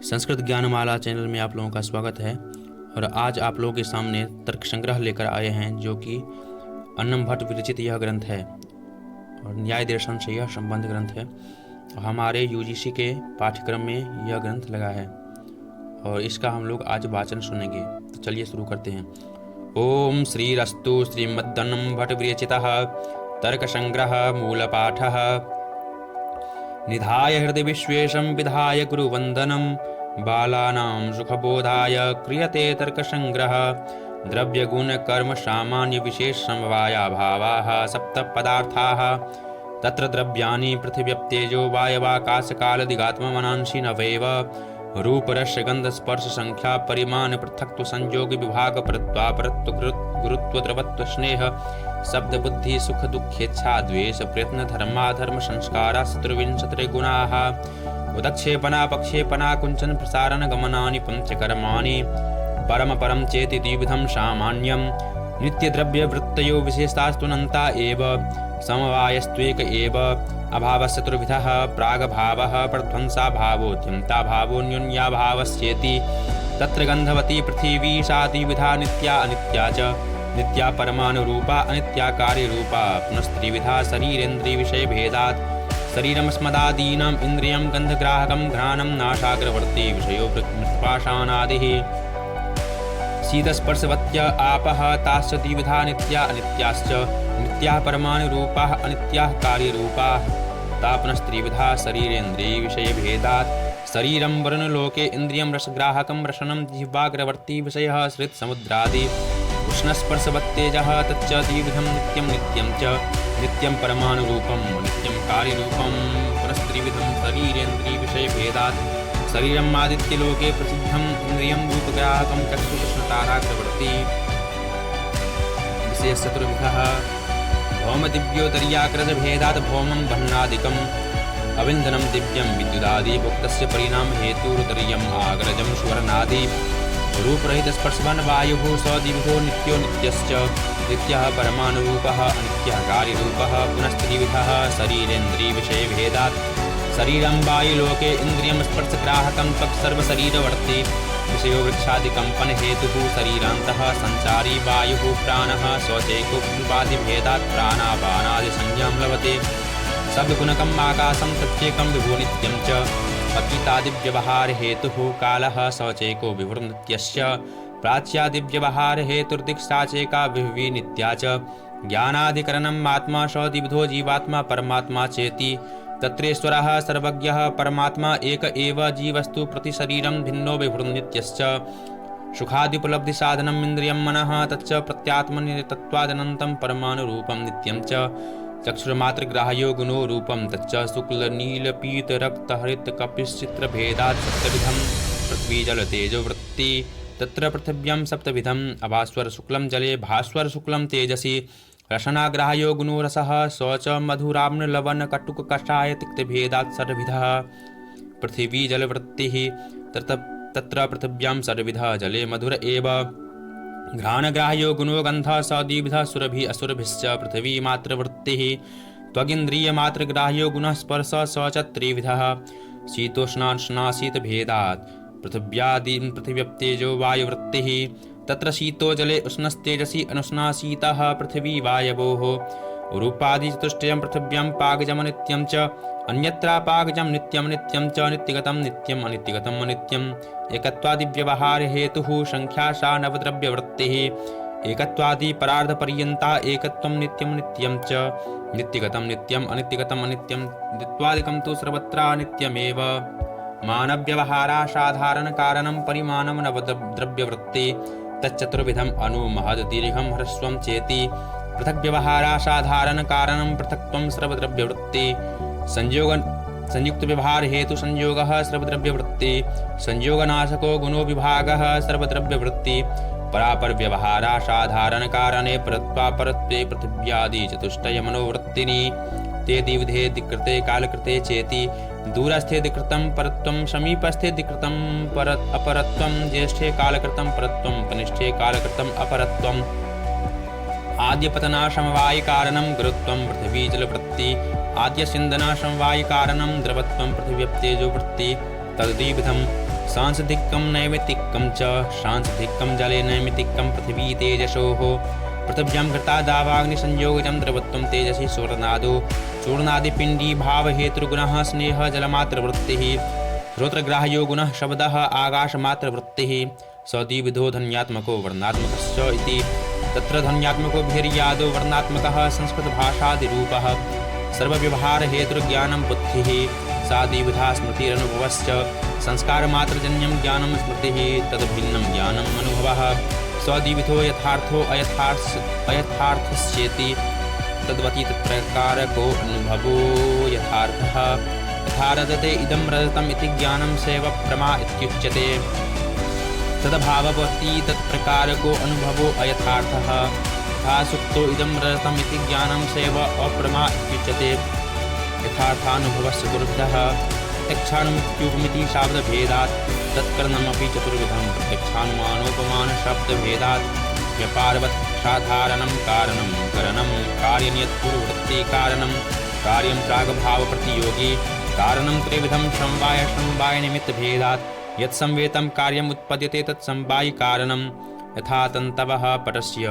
Sanskrit ज्ञानमाला channel में आप लोगों का स्वागत है। और आज आप लोगों के सामने तर्क संग्रह लेकर आए हैं, जो कि अन्नम भट्ट विरचित यह ग्रंथ है और न्याय दर्शन से यह संबंध ग्रंथ है। हमारे यूजीसी के पाठ्यक्रम में यह ग्रंथ लगा है और इसका हम लोग आज वाचन सुनेंगे। तो चलिए शुरू करते हैं। ओम श्रीरस्तु श्रीमद्दन्नम भट्ट विरचितः तर्क संग्रह मूल पाठः। निधाय हृदय विश्वेशं विधाय गुरुवंदनं बालानां सुखबोधाय क्रियते तर्कसंग्रह। द्रव्यगुण कर्म सामान्य विशेष समवाया भावाः सप्त पदार्थाः तत्र द्रव्याणि पृथिव्यप्तेजो वायवाकाश काल दिगात्ममनांसि नवैव। रूप रस गंध स्पर्श संख्या परिमाण पृथक्त्व संयोग विभाग परत्वापरत्व गुरुत्व द्रवत्व स्नेह शब्द बुद्धि सुख दुखेच्छा द्वेष प्रयत्न धर्माधर्म संस्कारा चतुर्विंशतिर्गुणाः। उदक्षेपणा पक्षेपणा कुंचन प्रसारण गमनानि पंचकर्माणि परम परम चेति द्विविधं सामान्यं। नित्य द्रव्य वृत्तयो विशेषतास्तुनन्ता एव समवायस्त्वेक एव। अभावस्य चतुर्विधः प्रागभावः प्रध्वंसा भावो द्यन्ता भावो न्यून्याभावस्येति। तत्र गन्धवती पृथिवी सा द्विविधा नित्या अनित्या च। नित्या परमाणुरूपा अनित्या कार्यरूपा पुनस्त्रिविधा शरीरेन्द्रियविषयभेदात्। शरीरमस्मदादीनाम् इन्द्रियं गन्धग्राहकं घ्राणं नाशाग्रवर्ती विषयो मृत्पाषाणादिः। शीतस्पर्शवत्य आपः ताश्च द्विविधा नित्या अनित्याश्च। नित्याः परमाणुरूपाः अनित्याः कार्यरूपाः। तापुनस्त्रिविधा शरीरेन्द्रियविषयभेदात्। शरीरं वर्णलोके इन्द्रियं रसग्राहकं रसनं जिह्वाग्रवर्ती विषयः श्रितसमुद्रादि। उष्णस्पर्शवत्तेजः तच्च द्विविधं नित्यं नित्यं च। नित्यं परमाणुरूपं नित्यं कार्यरूपं पुनस्त्रिविधं शरीरेन्द्रियविषयभेदात्। शरीरम् आदित्यलोके प्रसिद्धम् इन्द्रियं रूपग्राहकं चक्षुकृष्णताराग्रवर्ती विशेषचतुर्विधः। भौमदिव्योदर्याग्रजभेदात् भौमं बह्नादिकम्। अविन्दनं दिव्यं विद्युदादि भुक्तस्य परिणामहेतुरुदर्यम् आग्रजं सुवर्णादि। रूपरहितस्पर्शवान् वायुः स द्विविधो नित्यो नित्यश्च। नित्यः परमाणुरूपः अनित्यः कार्यरूपः पुनस्त्रिविधः शरीरेन्द्रियविषयभेदात्। शरीरं वायुलोके इन्द्रियं स्पर्शग्राहकं त्वक्सर्वशरीरवर्ती विषयो वृक्षादिकम्पन हेतुः शरीरान्तः संचारी वायुः प्राणः शौचैकोपादिभेदात् प्राणापानादिसंज्ञां लभते। शब्दगुणकम् आकाशं तच्चैकं विभो नित्यं च। पतितादिव्यवहारहेतुः कालः शौचैको विभुर्नित्यस्य। प्राच्यादिव्यवहारहेतुर्दिक्सा चैका विभुः नित्या च। ज्ञानाधिकरणम् आत्मा स द्विविधो जीवात्मा परमात्मा चेति। तत्रेश्वरः सर्वज्ञः परमात्मा एक एव जीवस्तु प्रति शरीरं भिन्नो विभुर्नित्यश्च। सुखाद्युपलब्धिसाधनम् इन्द्रियं मनः तच्च प्रत्यात्मनितत्वादनन्तं परमाणुरूपं नित्यं च। चक्षुर्मात्रग्राह्यो गुणो रूपं तच्च शुक्लनीलपीतरक्तहरितकपिश्चित्रभेदात् सप्तविधं पृथ्वी जलतेजोवृत्ति। तत्र पृथिव्यां सप्तविधम् अभास्वर शुक्लं जले भास्वर शुक्लं तेजसि। रसनाग्राह्यो गुणो रसः शौच मधुराम्न लवण कटुक कषाय तिक्तभेदात् षड्विधः पृथिवी जलवृत्तिः। तत्र पृथिव्यां षड्विधः जले मधुर एव। घ्राणग्राह्यो गुणो गन्धः स द्विविधः सुरभिः असुरभिश्च पृथिवी मात्रवृत्तिः। त्वगिन्द्रियमात्रग्राह्यो गुणः स्पर्शः स च त्रिविधः शीतोष्णाशनाशीतभेदात्। पृथिव्याप्तेजो वायुवृत्तिः। तत्र शीतो जले उष्णस्तेजसि अनुष्णा शीतः पृथिवी वायवोः। रूपादिचतुष्टयं पृथिव्यां पाकजं नित्यं च। अन्यत्रापाकजं नित्यं नित्यं च नित्यगतं नित्यम् अनित्यगतम् अनित्यम्। एकत्वादिव्यवहारहेतुः संख्या सा नवद्रव्यवृत्तिः। एकत्वादि परार्धपर्यन्ता एकत्वं नित्यं नित्यं च। नित्यगतं नित्यम् अनित्यगतम् अनित्यम्। द्वित्वादिकं तु सर्वत्र नित्यमेव। मानव्यवहारासाधारणकारणं परिमाणं नवद्रव्यवृत्ति। तच्चतुर्विधम् अनु महद् दीर्घं ह्रस्वं चेति। पृथग्व्यवहारासाधारणकारणं पृथक्त्वं सर्वद्रव्यवृत्ति। संयुक्तव्यवहारहेतु संयोगः सर्वद्रव्यवृत्ति। संयोगनाशको गुणो विभागः सर्वद्रव्यवृत्ति। परापरव्यवहारासाधारणकारणे परत्वापरत्वे पृथिव्यादि चतुष्टयमनोवृत्तिनि। ते द्विविधे दिक्कृते कालकृते चेति। दूरस्थे दिक्कृतं परत्वं समीपस्थे दिक्कृतं अपरत्वं। ज्येष्ठे कालकृतं परत्वं कनिष्ठे कालकृतं अपरत्वम्। आद्यपतना समवायिकारणं गुरुत्वं पृथिवी जलवृत्ति। आद्यसिन्दना समवायिकारणं द्रवत्वं पृथिव्यप्तेजोवृत्ति। तद्विधं सांसधिकं नैमित्तिकं च सांसधिकं जले नैमित्तिकं पृथिवी तेजसोः पृथिव्यां घृतादावाग्निसंयोगजं द्रवत्वं तेजसि सुवर्णादो चूर्णादिपिण्डी भावहेतुर्गुणः स्नेह जलमात्रवृत्तिः श्रोत्रग्राह्यो गुणः शब्दः आकाशमात्रवृत्तिः सद्विविधो ध्वन्यात्मको वर्णात्मकश्च इति तत्र ध्वन्यात्मको भिर्यादो वर्णात्मकः संस्कृतभाषादिरूपः सर्वव्यवहारहेतुर्ज्ञानं बुद्धिः साद्विविधा स्मृतिरनुभवश्च संस्कारमात्रजन्यं ज्ञानं स्मृतिः तद्भिन्नं ज्ञानम् अनुभवः सद्विविधो यथार्थो अयथार्थस्येति तद्वति तत्प्रकारको अनुभवो यथार्थः यथा रजते इदं रजतम् इति ज्ञानं सेव प्रमा इत्युच्यते तदभाववती तत्प्रकारको अनुभवो अयथार्थः यथा सुप्तो इदं रजतम् इति ज्ञानं सेव अप्रमा इत्युच्यते यथार्थानुभवस्य चतुर्विधः प्रत्यक्षानुमित्युपमिति शाब्दभेदात् तत्करणमपि चतुर्विधं प्रत्यक्षानुमानोपमानशब्दभेदात् व्यापारवत् साधारणं कारणं करणं कार्यनियतपूर्ववृत्तिकारणं कार्यं प्रागभावप्रतियोगी कारणं त्रिविधं समवायनिमित्तभेदात् यत्संवेतं कार्यम् उत्पद्यते तत्समवायिकारणं यथा तन्तवः पटस्य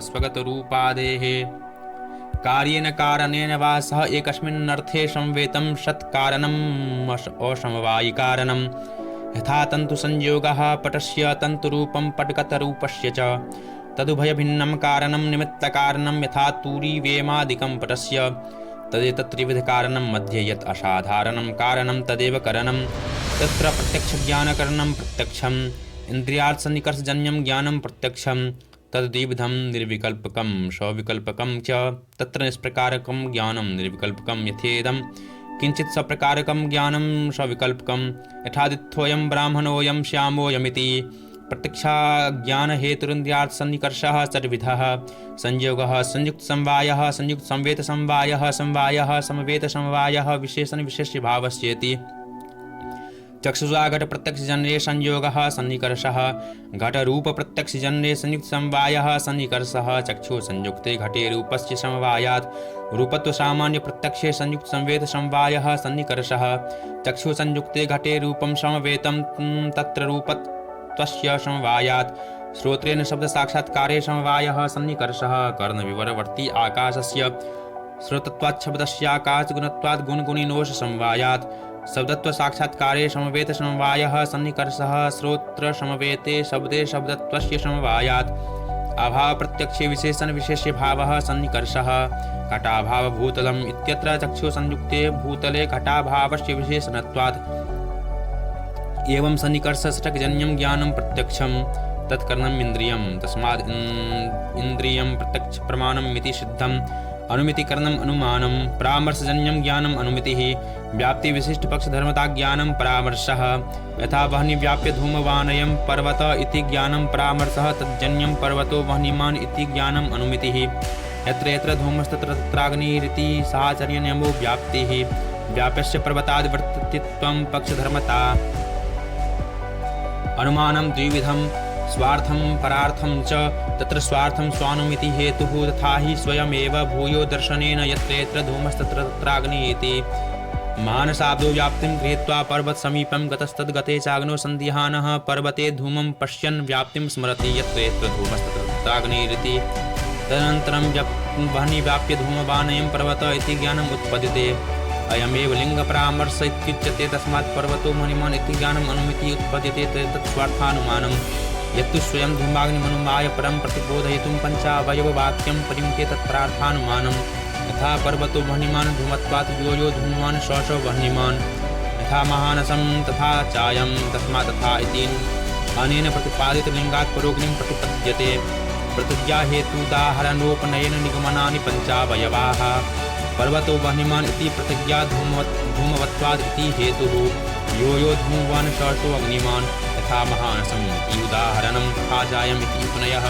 स्वगतरूपादेः कार्येन कारणेन वा सह एकस्मिन्नर्थे संवेतं षत्कारणम् असमवायिकारणं यथा तन्तुसंयोगः पटस्य तन्तुरूपं पटगतरूपस्य च तदुभयभिन्नं कारणं निमित्तकारणं यथा तूरीवेमादिकं पटस्य तदेतत्त्रिविधकारणं मध्ये यत् असाधारणं कारणं तदेव करणं तत्र प्रत्यक्षज्ञानकरणं प्रत्यक्षम् इन्द्रियार्थसन्निकर्षजन्यं ज्ञानं प्रत्यक्षं तद्विविधं निर्विकल्पकं सविकल्पकं च तत्र निष्प्रकारकं ज्ञानं निर्विकल्पकं यथेदं किञ्चित् सप्रकारकं ज्ञानं सविकल्पकं यथादित्योऽयं ब्राह्मणोऽयं श्यामोऽयमिति प्रत्यक्षाज्ञानहेतुरिन्द्रियार्थसन्निकर्षः षड्विधः संयोगः संयुक्तसमवायः संयुक्तसंवेतसमवायः समवायः समवेतसमवायः विशेषणविशेष्यभावस्येति चक्षुषा घटप्रत्यक्षजन्ये संयोगः सन्निकर्षः घटरूपप्रत्यक्षजन्ये संयुक्तसमवायः सन्निकर्षः चक्षुसंयुक्ते घटे रूपस्य समवायात् रूपत्वसामान्यप्रत्यक्षे संयुक्तसंवेतसमवायः सन्निकर्षः चक्षुसंयुक्ते घटे रूपं समवेतं तत्र रूपत्वस्य समवायात् श्रोत्रेण शब्दसाक्षात्कारे समवायः सन्निकर्षः कर्णविवरवर्ती आकाशस्य श्रोतत्वाच्छब्दस्याकाशगुणत्वात् गुणगुणिनोषसमवायात् शब्दत्वसाक्षात्कारे समवेतसमवायः सन्निकर्षः श्रोत्रसमवेते शब्दे शब्दत्वस्य समवायात् अभावप्रत्यक्षे विशेषणविशेष्यभावः सन्निकर्षः घटाभावभूतलम् इत्यत्र चक्षुसंयुक्ते भूतले घटाभावस्य विशेषणत्वात् एवं सन्निकर्षषट्कजन्यं ज्ञानं प्रत्यक्षं तत्करणम् इन्द्रियं तस्माद् इन्द्रियं प्रत्यक्षप्रमाणम् इति सिद्धम् अनुमितिकरणम् अनुमानं परामर्शजन्यं ज्ञानम् अनुमितिः व्याप्तिविशिष्टपक्षधर्मताज्ञानं परामर्शः यथा वह्निव्याप्य धूमवानयं पर्वत इति ज्ञानं परामर्शः तज्जन्यं पर्वतो वह्निमान् इति ज्ञानम् अनुमितिः यत्र यत्र धूमस्तत्र तत्राग्निरिति साहचर्यनियमो व्याप्तिः व्याप्यस्य पर्वतादिवर्तित्वं पक्षधर्मता अनुमानं द्विविधं स्वार्थं परार्थं च तत्र स्वार्थं स्वानुमिति हेतुः तथा हि स्वयमेव भूयो दर्शनेन यत्र यत्र धूमस्तत्र तत्राग्निः इति मानसाब्दो व्याप्तिं गृहीत्वा पर्वतसमीपं गतस्तद्गते चाग्नो सन्दिहानः पर्वते धूमं पश्यन् व्याप्तिं स्मरति यत्र यत्र धूमस्तत्र तत्राग्निरिति तदनन्तरं वह्नि व्याप्य धूमवानयं पर्वत इति ज्ञानम् उत्पद्यते अयमेव लिङ्गपरामर्श इत्युच्यते तस्मात् पर्वतो वह्निमान् इति ज्ञानम् अनुमितिः उत्पद्यते तत् स्वार्थानुमानम् यत्तु स्वयं धूमाग्निमनुमाय परं प्रतिबोधयितुं पञ्चावयववाक्यं परिमिते तत्परार्थानुमानम् यथा पर्वतो वह्निमान् धूमत्वात् यो यो धूमवान् स स वह्निमान् यथा महानसं तथा चायं तस्मात् तथा इति अनेन प्रतिपादितलिङ्गात् परोग्निं प्रतिपद्यते प्रतिज्ञाहेतुदाहरणोपनयेन निगमनानि पञ्चावयवाः पर्वतो वह्निमान् इति प्रतिज्ञा धूमवत्वाद् इति हेतुः यो यो धूमवान् स सो अग्निमान् यथा महानसम् इति उदाहरणं तथा जायम् इति उपनयः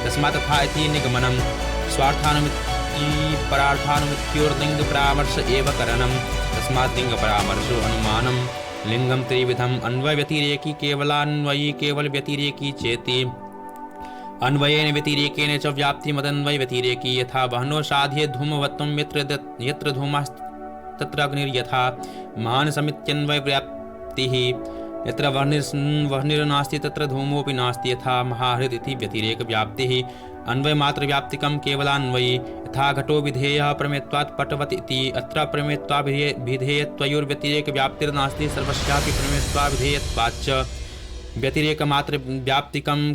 तस्मात् तथा इति निगमनं स्वार्थानुमिति परार्थानुमित्योर्लिङ्गपरामर्श एव करणं तस्मात् लिङ्गपरामर्शो अनुमानं लिङ्गं त्रिविधम् अन्वयव्यतिरेकी केवलान्वयी केवलव्यतिरेकी चेति अन्वयेन व्यतिरेकेन च व्याप्तिमदन्वयव्यतिरेकी यथा वह्नो साध्ये धूमवत्वं यत्र धूमस्तत्र अग्निर्यथा मानसमित्यन्वयव्याप्तिः यत्र वर्णिर्नास्ति तत्र धूमोऽपि नास्ति। यथा महाहृद इति व्यतिरेकव्याप्तिः अन्वयमात्रव्याप्तिकं केवलान्वयी। यथा घटो विधेयः प्रमेयत्वात् पटवत् इति। अत्र प्रमेयत्वाभिधेयत्वयोर्व्यतिरेकव्याप्तिर्नास्ति सर्वस्यापि प्रमेयत्वाभिधेयत्वाच्च व्यतिरेकमात्रव्याप्तिकं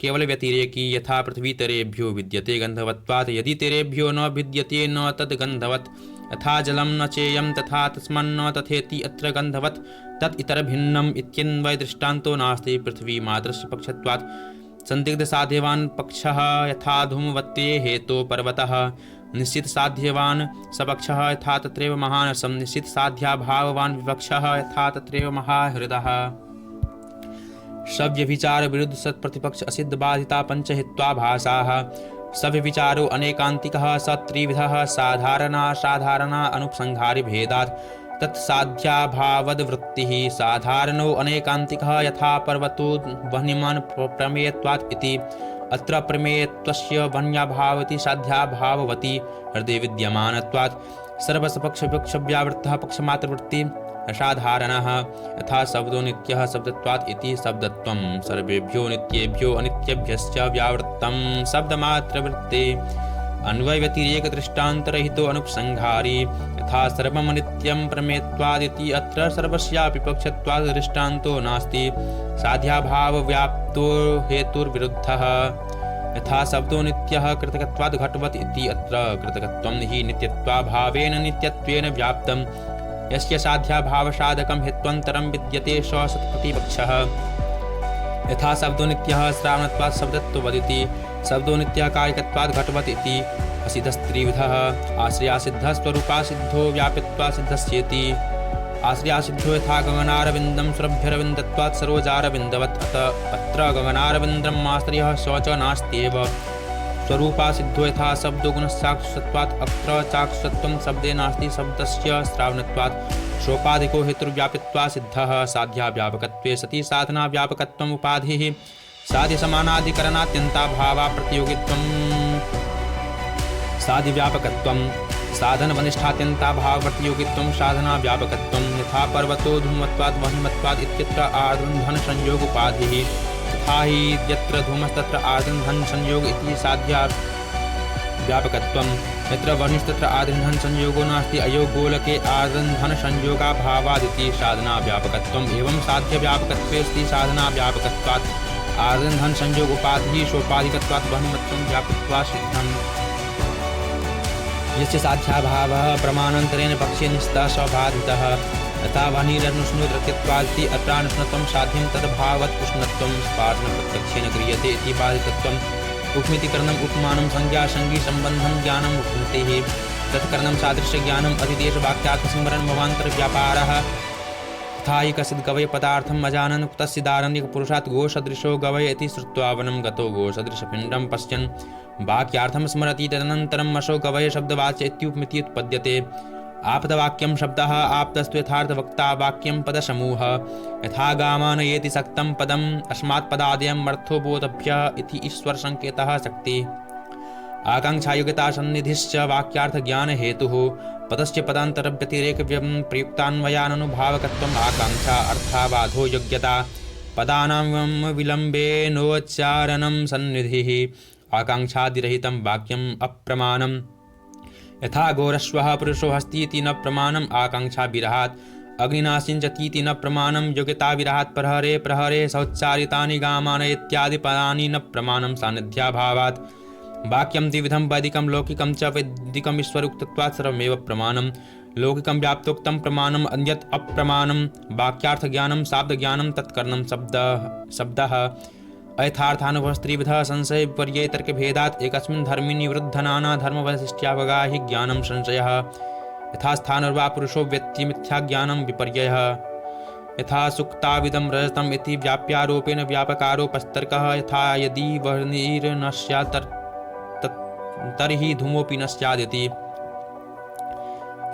केवलव्यतिरेकी। यथा पृथ्वीतरेभ्यो विद्यते गन्धवत्वात् यदि तेरेभ्यो न भिद्यते न तद्गन्धवत्। यथा जलं न चेयं तथा तस्मन्न तथेति अत्र गन्धवत् तत् इतरभिन्नम् इत्यन्वयदृष्टान्तो नास्ति। पृथ्वी मात्रस्य पक्षत्वात् संदिग्धसाध्यवान् पक्षः यथा धूमवत्ते हेतो पर्वतः निश्चितसाध्यवान् सपक्षः यथा तत्रैव महानसं निश्चितसाध्याभाववान् विपक्षः यथा तत्रैव महाहृदः। सव्यभिचार विरुद्ध सत्प्रतिपक्ष असिद्ध बाधिता पंचहित्वा भाषाः। सव्यभिचारो अनेकान्तिकः स त्रिविधः साधारणा अनुपसंहारि भेदात् तत्साध्याभावद्वृत्तिः। साधारणो अनेकान्तिकः यथा पर्वतो वह्निमान् प्रमेयत्वात् इति। अत्र प्रमेयत्वस्य वह्न्याभावति साध्याभाववति हृदये विद्यमानत्वात् सर्वसपक्षव्यावृत्तः पक्षमात्रवृत्ति असाधारणः। यथा शब्दो नित्यः शब्दत्वात् इति शब्दत्वं सर्वेभ्यो नित्येभ्यो अनित्येभ्यश्च व्यावृत्तं शब्दमात्रवृत्ते अन्वयव्यतिरेकदृष्टान्तरहितो अनुपसंहारी। यथा सर्वमनित्यं प्रमेयत्वादिति अत्र सर्वस्यापि पक्षत्वात् दृष्टान्तो नास्ति साध्याभावव्याप्तो हेतुर्विरुद्धः। यथा शब्दो नित्यः कृतकत्वात् घटवत् इति अत्र कृतकत्वं हि नित्यत्वाभावेन नित्यत्वेन व्याप्तं यस्य साध्याभावसाधकं हेत्वन्तरं विद्यते स सत्प्रतिपक्षः। यथा शब्दो नित्यः श्रावणत्वात् शब्दत्ववदिति शब्दो नित्यः कारिकत्वात् घटवत् इति। असिद्धस्त्रिविधः आश्रयासिद्धः स्वरूपासिद्धो व्याप्यत्वासिद्धस्येति। आश्रयासिद्धो यथा गगनारविन्दं सुरभ्यरविन्दत्वात् सरोजारविन्दवत् अत्र गगनारविन्दम् आश्रयः स च नास्त्येव। स्वरूपासिद्धो यथा शब्दो गुणसाक्षुत्वात् अत्र चाक्षुत्वं शब्दे नास्ति शब्दस्य श्रावणत्वात्। सोपाधिको हेतुर्व्यापित्वात् सिद्धः साध्याव्यापकत्वे सति साधनाव्यापकत्वम् उपाधिः साध्यसमानाधिकरणात्यन्ताभावा प्रतियोगित्वं साध्यव्यापकत्वं साधनवनिष्ठात्यन्ताभावप्रतियोगित्वं साधनाव्यापकत्वं। यथा पर्वतो धूमत्वात् वह्निमत्वात् इत्यत्र आर्धनसंयोगोपाधिः तथा हि यत्र धूमस्तत्र आर्धनसंयोग इति साध्याव्यापकत्वं। यत्र वर्णिस्तत्र आर्धनसंयोगो नास्ति अयो गोलके आर्धनसंयोगाभावादिति साधनाव्यापकत्वम्। एवं साध्यव्यापकत्वेऽस्ति साधनाव्यापकत्वात् आर्धनसंयोगोपाधिः सोपाधिकत्वात् वह्निमत्वं व्यापित्वात् सिद्धम्। यस्य साध्याभावः प्रमाणान्तरेण पक्षे निष्ठा स्वबाधितः। यथा वह्निरनुष्णुतृत्यत्वादिति अत्रानुष्णत्वं साध्यं तद्भावत् उष्णत्वं स्पार्शनप्रत्यक्षेन क्रियते इति बाधितत्वम्। उपमितिकरणम् उपमानं संज्ञा संगी सम्बन्धं ज्ञानम् उपमितिः तत्करणं सादृश्यज्ञानम् अधिदेशवाक्यार्थसंवरणभवान्तरव्यापारः। तथा हि कश्चित् गवय पदार्थम् अजानन् तस्सिदारण्यकपुरुषात् गोसदृशो गवय इति श्रुत्वा वनं गतो गोसदृशपिण्डं पश्यन् वाक्यार्थं स्मरति तदनन्तरम् अशो गवय शब्दवाच्य इत्युपमिति उत्पद्यते। आपदवाक्यं शब्दः आप्तस्तु यथार्थवक्ता वाक्यं पदसमूहः। यथा गामानयेति सक्तं पदम् अस्मात् पदादयम् अर्थो बोधभ्यः इति ईश्वरसङ्केतः शक्तिः। आकाङ्क्षायोग्यता सन्निधिश्च वाक्यार्थज्ञानहेतुः। पदस्य पदान्तरव्यतिरेकप्रयुक्तान्वयाननुभावकत्वम् आकाङ्क्षा अर्थाबाधो योग्यता पदानां विलम्बेनोच्चारणं सन्निधिः। आकाङ्क्षादिरहितं वाक्यम् अप्रमाणम्। यथा घोरश्वः पुरुषो हस्तीति न प्रमाणम् आकाङ्क्षाविरहात्। अग्निना सिञ्चतीति न प्रमाणं योग्यताविरहात्। प्रहरे प्रहरे सौच्चारितानि गामान इत्यादि पदानि न प्रमाणं सान्निध्याभावात्। वाक्यं द्विविधं वैदिकं लौकिकं च वैदिकम् ईश्वरोक्तत्वात् सर्वमेव प्रमाणं। लौकिकं व्याप्तोक्तं प्रमाणम् अन्यत् अप्रमाणं। वाक्यार्थज्ञानं शाब्दज्ञानं तत्करणं शब्दः। अयथार्थानुभवस्त्रिविधः संशय विपर्यय तर्कभेदात् एकस्मिन् धर्मिणि वृद्धनाना धर्मवैशिष्ट्यावगा हि ज्ञानं संशयः। यथा स्थानर्वा पुरुषो व्यक्ति मिथ्याज्ञानं विपर्ययः। यथा सुक्ताविदं रजतम् इति व्याप्यारोपेण व्यापकारोपस्तर्कः। यथा यदि वर्णिर्न स्यात् तर्हि धूमोऽपि न स्यादिति।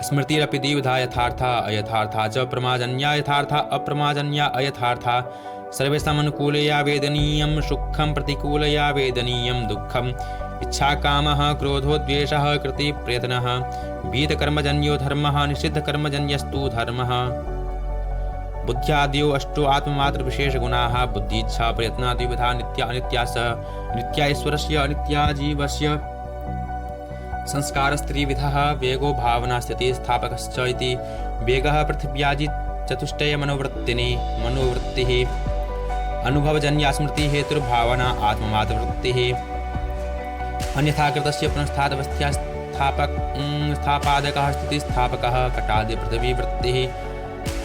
स्मृतिरपि द्विविधा यथार्था अयथार्था च प्रमाजन्या यथार्था अप्रमाजन्या अयथार्था। सर्वेषामनुकूलया वेदनीयं सुखं प्रतिकूलया वेदनीयं दुःखम्। इच्छाकामः क्रोधो द्वेषः कृतिप्रयत्नः। विहितकर्मजन्यो धर्मः निषिद्धकर्मजन्यस्तु धर्मः। बुद्ध्यादयो अष्टो आत्ममात्रविशेषगुणाः बुद्धिच्छा प्रयत्नादिविधा नित्या अनित्या स नित्या ईश्वरस्य अनित्या जीवस्य संस्कारस्त्रिविधः वेगो भावना स्थितिः स्थापकश्च इति वेगः पृथिव्यादि चतुष्टय मनोवृत्तिः अनुभवजन्या स्मृति हेतुर्भावना आत्ममात्रवृत्तिः अन्यथा कृतस्य पुनस्तादवस्था स्थापादकः स्थितिस्थापकः कटादि पृथिवीवृत्तिः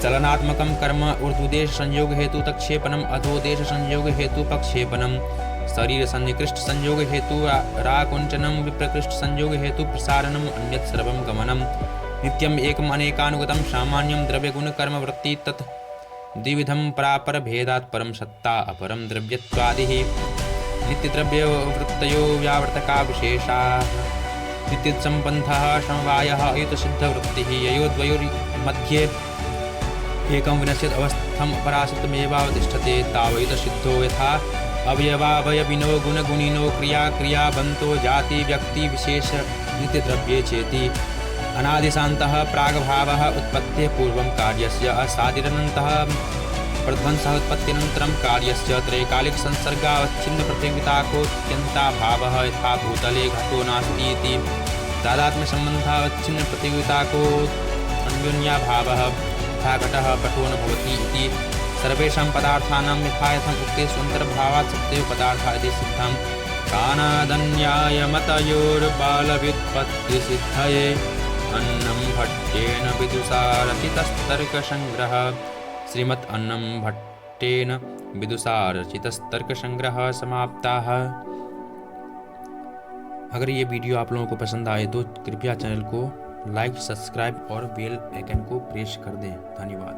चलनात्मकं कर्म ऊर्ध्वदेश संयोग हेतु तक्षेपनम अधोदेश संयोग हेतु पक्षेपनम शरीर सन्निकृष्ट संयोग हेतु राकुंचनम विप्रकृष्ट संयोग हेतु प्रसारणम अन्यत् सर्वं गमनम नित्यम एकम अनेकानुगतम सामान्यम द्रव्य गुण कर्म वृत्ति तत् द्विविधम परापर भेदात् परम सत्ता अपरम द्रव्यत्वादिः नित्य द्रव्य वृत्तयो व्यावर्तका विशेषाः नित्य संबंधः समवायः अयुत सिद्ध वृत्तिः ययोद्वयोर्मध्ये एकं विनश्यत् अवस्थम् अपरासितमेवावतिष्ठते तावयुत सिद्धो यथा अवयवावयविनो गुणगुणिनो क्रियाबन्तो जाति व्यक्ति विशेष नित्यद्रव्ये चेति अनादिशान्तः प्रागभावः उत्पत्तेः पूर्वं कार्यस्य असादिरनन्तः प्रध्वंसः उत्पत्त्यनन्तरं कार्यस्य त्रैकालिक संसर्गावच्छिन्न प्रतियोगिताकोऽत्यन्ताभावः यथा भूतले घटो नास्ति इति तादात्म्यसम्बन्धावच्छिन्न प्रतियोगिताकोऽन्योन्याभावः यथा घटः पटो न भवति इति सर्वेषां पदार्थानां यथायथम् उक्ते स्वन्तर्भावात् सत्येव पदार्थः इति सिद्धं कानादन्यायमतयोर्बालव्युत्पत्तिसिद्धये अन्नं भट्टेन विदुषारचितस्तर्कसङ्ग्रहः श्रीमद् अन्नं भट्टेन विदुषारचितस्तर्कसङ्ग्रहः समाप्ताः। अगर ये वीडियो आप लोगों को पसंद आए तो कृपया चैनल को लाइक, सब्सक्राइब और बेल आइकन को प्रेस कर दें। धन्यवाद।